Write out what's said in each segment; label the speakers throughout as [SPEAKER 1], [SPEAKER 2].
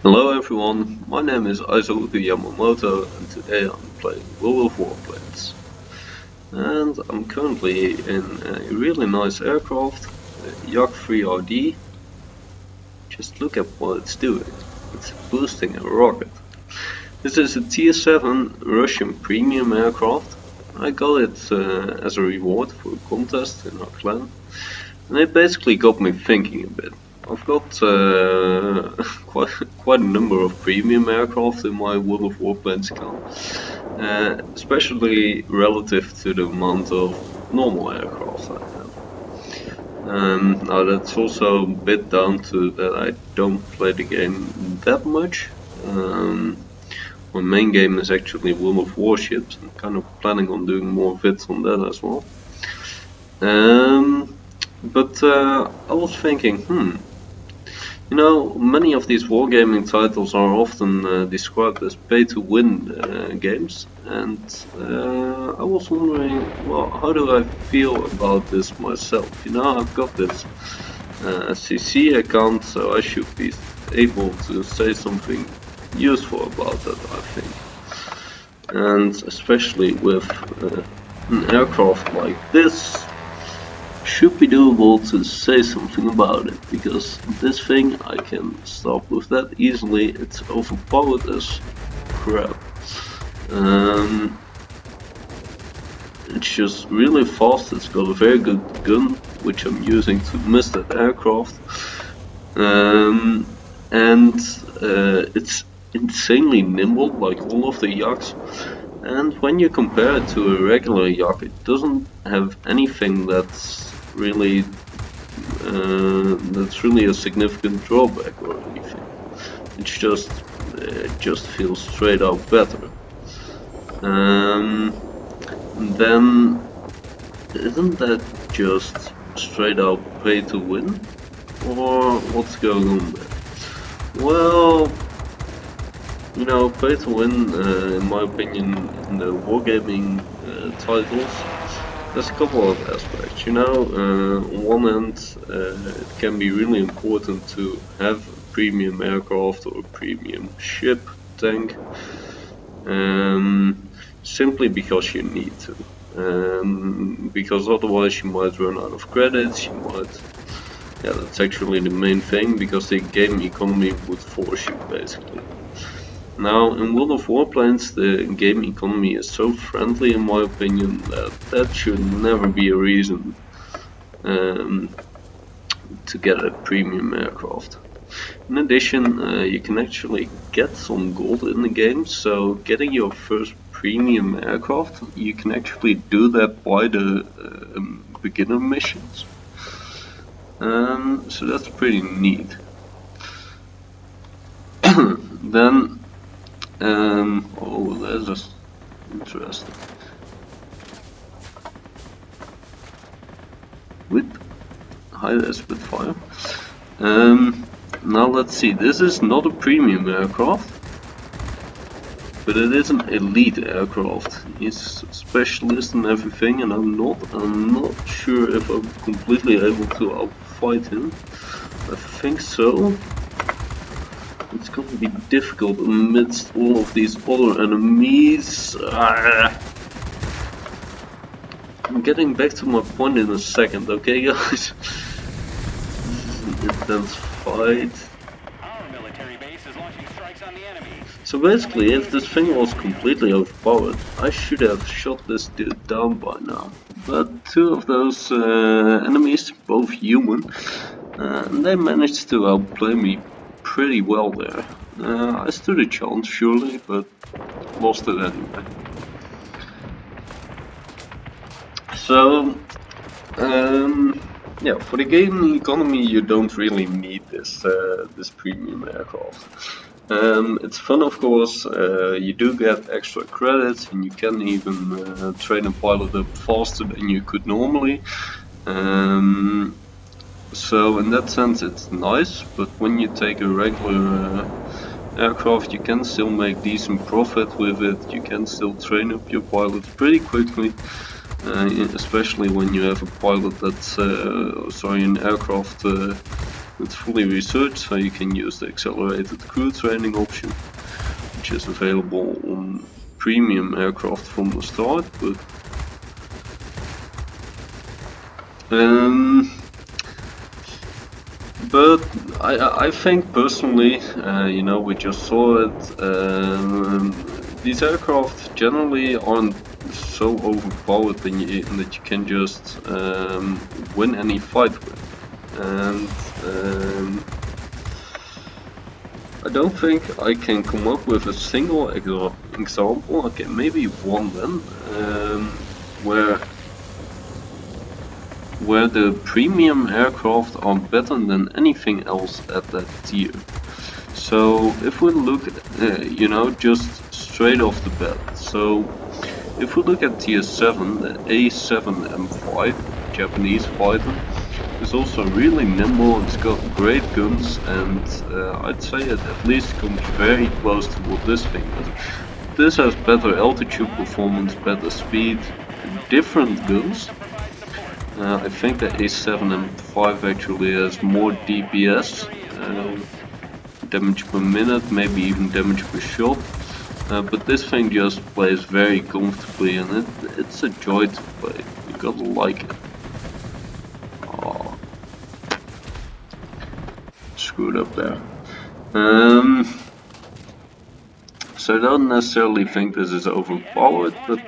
[SPEAKER 1] Hello everyone, my name is Yamamoto and today I'm playing World of Warplanes. And I'm currently in a really nice aircraft, Yak 3RD. Just look at what it's doing. It's boosting a rocket. This is a Tier 7 Russian premium aircraft. I got it as a reward for a contest in our clan. And it basically got me thinking a bit. I've got quite a number of premium aircraft in my World of Warplanes account, especially relative to the amount of normal aircraft I have. Now that's also a bit down to that I don't play the game that much. My main game is actually World of Warships. I'm kind of planning on doing more vids on that as well. But I was thinking, you know, many of these wargaming titles are often described as pay-to-win games, and I was wondering, well, how do I feel about this myself? You know, I've got this CC account, so I should be able to say something useful about that, I think. And especially with an aircraft like this, should be doable to say something about it, because this thing I can stop with that easily. It's overpowered as crap. It's just really fast. It's got a very good gun, which I'm using to miss that aircraft. And it's insanely nimble, like all of the Yaks. And when you compare it to a regular Yak, it doesn't have anything that's really a significant drawback or anything. It just feels straight up better. Then isn't that just straight up pay to win, or what's going on there? Well, you know, pay to win, in my opinion, in the wargaming titles, there's a couple of aspects. You know, on one hand, it can be really important to have a premium aircraft or a premium ship, tank, simply because you need to. Because otherwise you might run out of credits, you might... Yeah, that's actually the main thing, because the game economy would force you, basically. Now, in World of Warplanes, the game economy is so friendly, in my opinion, that that should never be a reason to get a premium aircraft. In addition, you can actually get some gold in the game, so getting your first premium aircraft, you can actually do that by the beginner missions. So that's pretty neat. Then, oh, that's just interesting. Whip, hi there, Spitfire. Now let's see. This is not a premium aircraft, but it is an elite aircraft. He's a specialist and everything, and I'm not sure if I'm completely able to outfight him. I think so. It's going to be difficult amidst all of these other enemies. I'm getting back to my point in a second, okay guys? This is an intense fight.
[SPEAKER 2] Our military base is launching strikes on the enemy.
[SPEAKER 1] So basically, if this thing was completely overpowered, I should have shot this dude down by now. But two of those enemies, both human, they managed to outplay me pretty well there. I stood a chance surely, but lost it anyway. So, yeah, for the game economy you don't really need this premium aircraft. It's fun, of course. You do get extra credits, and you can even train a pilot up faster than you could normally. So in that sense it's nice, but when you take a regular aircraft, you can still make decent profit with it. You can still train up your pilots pretty quickly, especially when you have a pilot that's an aircraft It's fully researched, so you can use the accelerated crew training option, which is available on premium aircraft from the start, but I think personally, you know, we just saw it, these aircraft generally aren't so overpowered that you can just win any fight with. And I don't think I can come up with a single example, okay, maybe one then, where the premium aircraft are better than anything else at that tier. So if we look at, you know, just straight off the bat, so if we look at tier 7, the A7M5, Japanese fighter, is also really nimble, it's got great guns, and I'd say it at least comes very close to what this thing is. This has better altitude performance, better speed, different guns. I think the A7M5 actually has more DPS, damage per minute, maybe even damage per shot. But this thing just plays very comfortably, and it's a joy to play. You gotta like it. Oh, screwed up there. So I don't necessarily think this is overpowered, but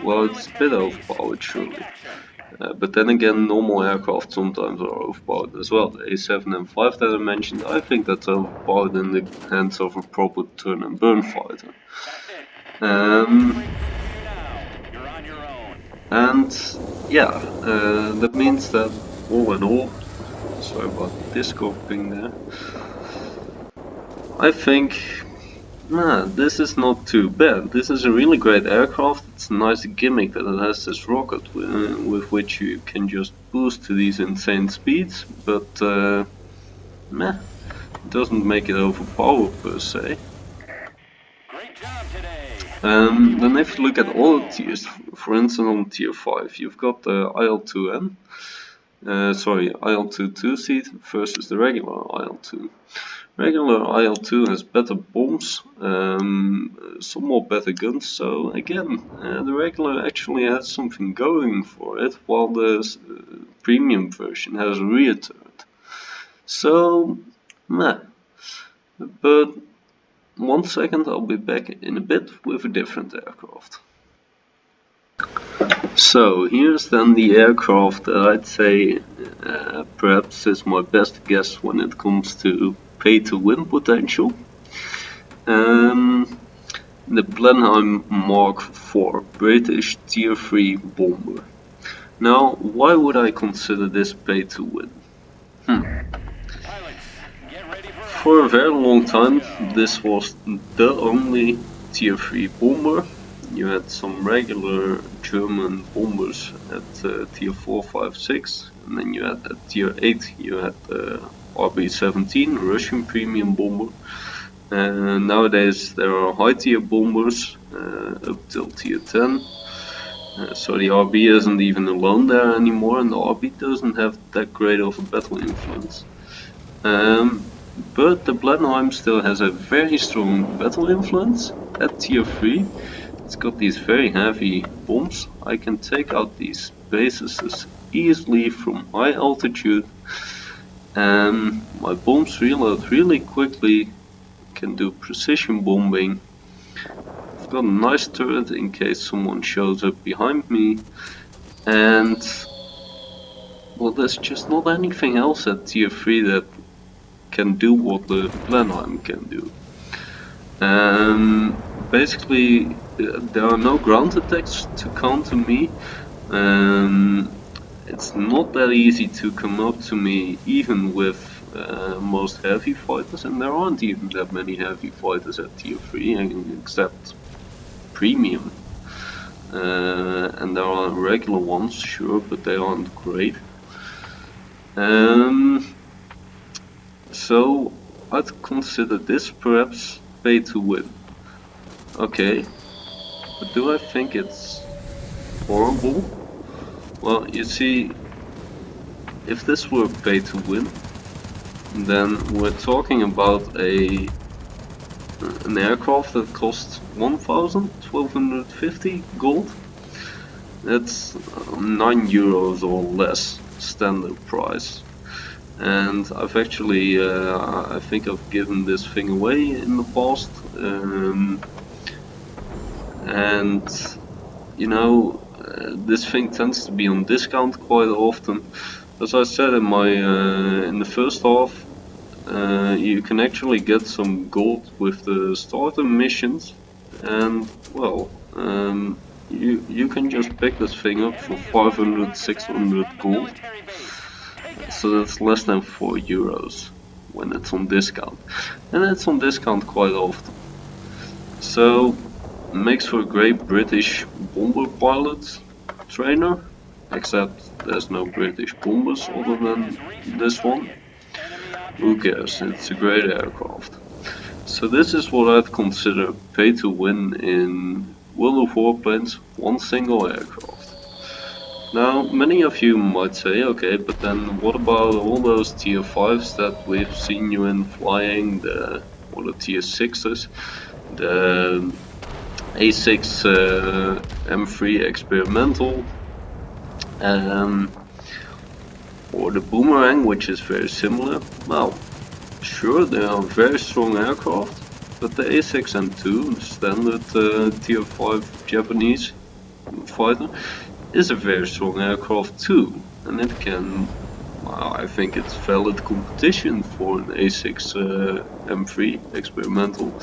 [SPEAKER 1] well, it's a bit overpowered surely. But then again, normal aircraft sometimes are overpowered as well. The A7M5 that I mentioned, I think that's overpowered in the hands of a proper turn and burn fighter. And yeah, that means that all in all, sorry about the Discord ping there, I think this is not too bad. This is a really great aircraft. It's a nice gimmick that it has this rocket with which you can just boost to these insane speeds, but it doesn't make it overpowered per se. Then if you look at all the tiers, for instance on tier 5, you've got the IL-2N, IL-2 seat versus the regular IL-2. Regular IL-2 has better bombs, some more better guns, so again, the regular actually has something going for it, while the premium version has a rear turret. So, but 1 second, I'll be back in a bit with a different aircraft. So here's then the aircraft that I'd say perhaps is my best guess when it comes to pay-to-win potential. The Blenheim Mark IV British Tier 3 bomber. Now, why would I consider this pay-to-win? For a very long time, this was the only Tier 3 bomber. You had some regular German bombers at Tier 4, 5, 6, and then you had at Tier 8 you had RB-17, Russian premium bomber. Nowadays there are high tier bombers up till Tier 10. So the RB isn't even alone there anymore, and the RB doesn't have that great of a battle influence. But the Blenheim still has a very strong battle influence at Tier 3. It's got these very heavy bombs. I can take out these bases easily from high altitude. My bombs reload really quickly, can do precision bombing. I've got a nice turret in case someone shows up behind me. And well, there's just not anything else at Tier 3 that can do what the Blenheim can do. Basically, there are no ground attacks to counter me. It's not that easy to come up to me even with most heavy fighters, and there aren't even that many heavy fighters at Tier 3 except premium. And there are regular ones, sure, but they aren't great. So I'd consider this perhaps pay-to-win. Okay, but do I think it's horrible? Well, you see, if this were pay-to-win, then we're talking about an aircraft that costs 1,250 gold. That's €9 or less standard price. And I've actually, I think I've given this thing away in the past. And you know, this thing tends to be on discount quite often. As I said in my in the first half, you can actually get some gold with the starter missions, and well, you can just pick this thing up for 500, 600 gold.
[SPEAKER 2] Military base. Take it.
[SPEAKER 1] So that's less than €4 when it's on discount, and it's on discount quite often. So makes for a great British bomber pilot trainer, except there's no British bombers other than this one. Who cares, it's a great aircraft. So this is what I'd consider pay to win in World of Warplanes, one single aircraft. Now, many of you might say, okay, but then what about all those tier 5s that we've seen you in flying, or the tier 6s, the A6 M3 experimental, or the Boomerang, which is very similar. Well, sure, they are very strong aircraft, but the A6 M2, the standard tier 5 Japanese fighter, is a very strong aircraft too, and it can, I think it's valid competition for an A6 M3 experimental.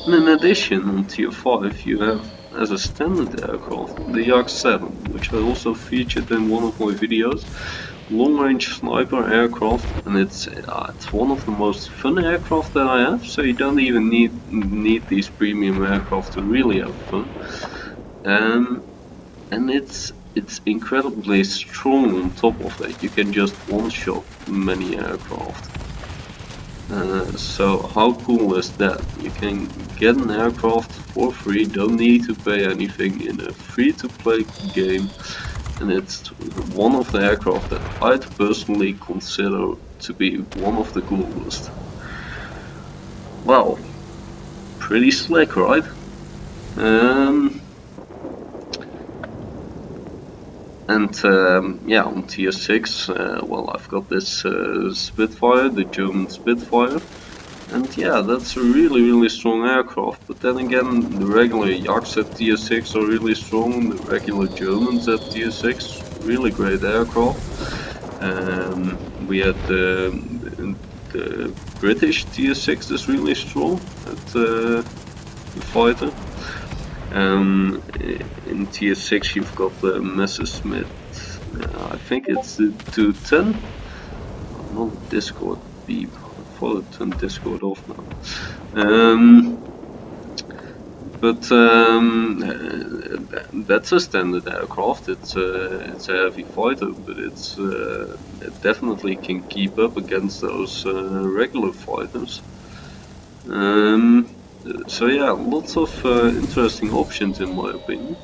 [SPEAKER 1] And in addition, on tier 5 you have, as a standard aircraft, the Jak-7, which I also featured in one of my videos. Long-range sniper aircraft, and it's one of the most fun aircraft that I have, so you don't even need these premium aircraft to really have fun. And it's incredibly strong on top of that. You can just one-shot many aircraft. So how cool is that? You can get an aircraft for free, don't need to pay anything in a free-to-play game, and it's one of the aircraft that I'd personally consider to be one of the coolest. Well, pretty slick, right? Yeah, on tier 6, well, I've got this Spitfire, the German Spitfire, and yeah, that's a really strong aircraft. But then again, the regular Yaks at tier 6 are really strong, the regular Germans at tier 6, really great aircraft. We had the British tier 6 is really strong at the fighter. In tier 6 you've got the Messerschmitt, I think it's the 210, not Discord beep, I thought it turned Discord off now. That's a standard aircraft, it's a heavy fighter, but it definitely can keep up against those regular fighters. So yeah, lots of interesting options in my opinion.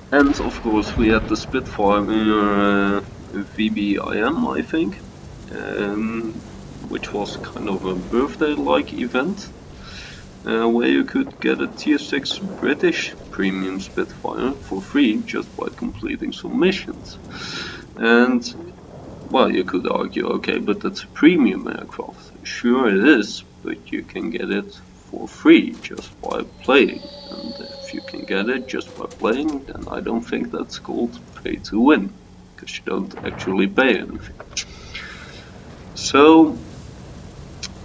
[SPEAKER 1] And of course we had the Spitfire VBIM, I think, which was kind of a birthday-like event, where you could get a tier 6 British premium Spitfire for free just by completing some missions. And well, you could argue, okay, but that's a premium aircraft. Sure it is, but you can get it for free just by playing. And if you can get it just by playing, then I don't think that's called pay to win, because you don't actually pay anything. So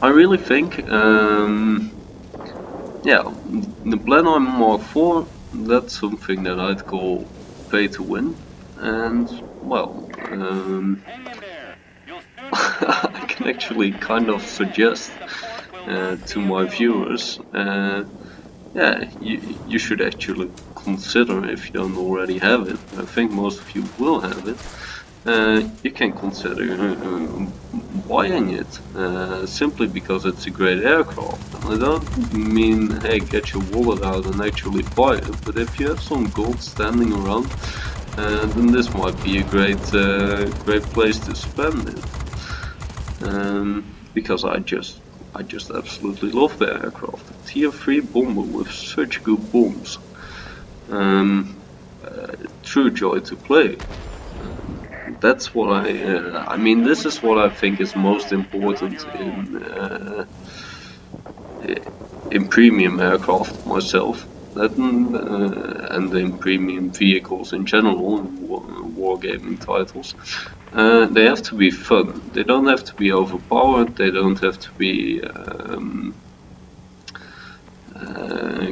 [SPEAKER 1] I really think, yeah, the Blenheim Mark IV, that's something that I'd call pay to win. And well, I can actually kind of suggest to my viewers, yeah, you should actually consider, if you don't already have it, I think most of you will have it, you can consider buying it, simply because it's a great aircraft. And I don't mean, hey, get your wallet out and actually buy it, but if you have some gold standing around, then this might be a great place to spend it. Because I just absolutely love the aircraft. A Tier 3 bomber with such good bombs. True joy to play. That's what I mean. This is what I think is most important in premium aircraft myself. That and in premium vehicles in general, in wargaming titles. They have to be fun. They don't have to be overpowered. They don't have to be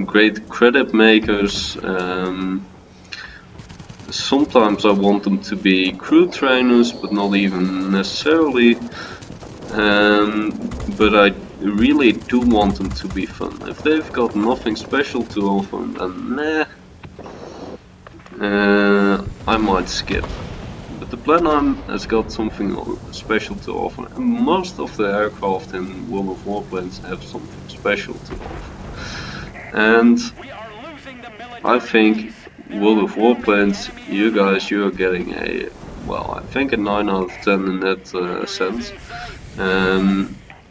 [SPEAKER 1] great credit makers. Sometimes I want them to be crew trainers, but not even necessarily. But I really do want them to be fun. If they've got nothing special to offer, then nah, I might skip. But the Plenheim has got something special to offer, and most of the aircraft in World of Warplanes have something special to offer. And I think World of Warplanes, you guys, you're getting a, well, I think a 9 out of 10 in that sense.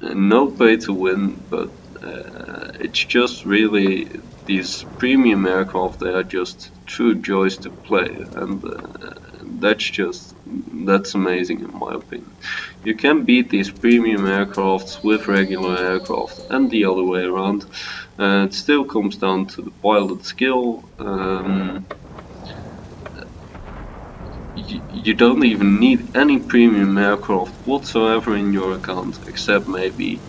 [SPEAKER 1] No pay to win, but it's just really these premium aircraft. They are just true joys to play, and that's amazing in my opinion. You can beat these premium aircrafts with regular aircraft, and the other way around. It still comes down to the pilot skill. You don't even need any premium aircraft whatsoever in your account, except maybe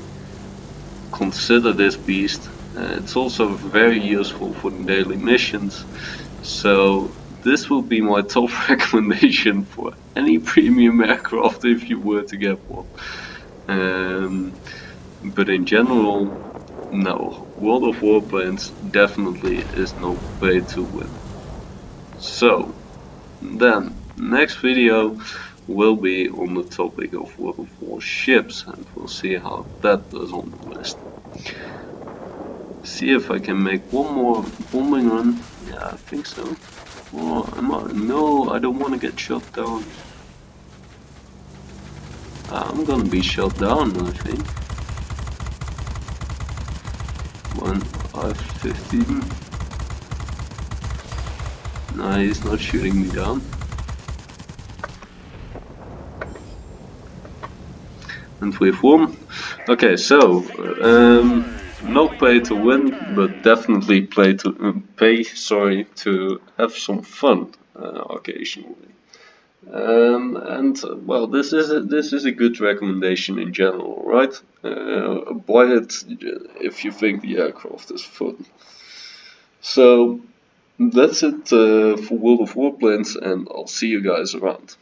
[SPEAKER 1] consider this beast. It's also very useful for the daily missions, so this will be my top recommendation for any premium aircraft if you were to get one. But in general, no, World of Warplanes definitely is no pay to win. So then, next video will be on the topic of World of War ships, and we'll see how that does on the list. See if I can make one more bombing run. Yeah, I think so. Or am I? No, I don't want to get shot down. I'm gonna be shot down, I think. 1-5-15. No, he's not shooting me down. And we've won. Okay, so no pay to win, but definitely pay to have some fun occasionally. And well, this is a good recommendation in general, right? Buy it if you think the aircraft is fun. So that's it for World of Warplanes, and I'll see you guys around.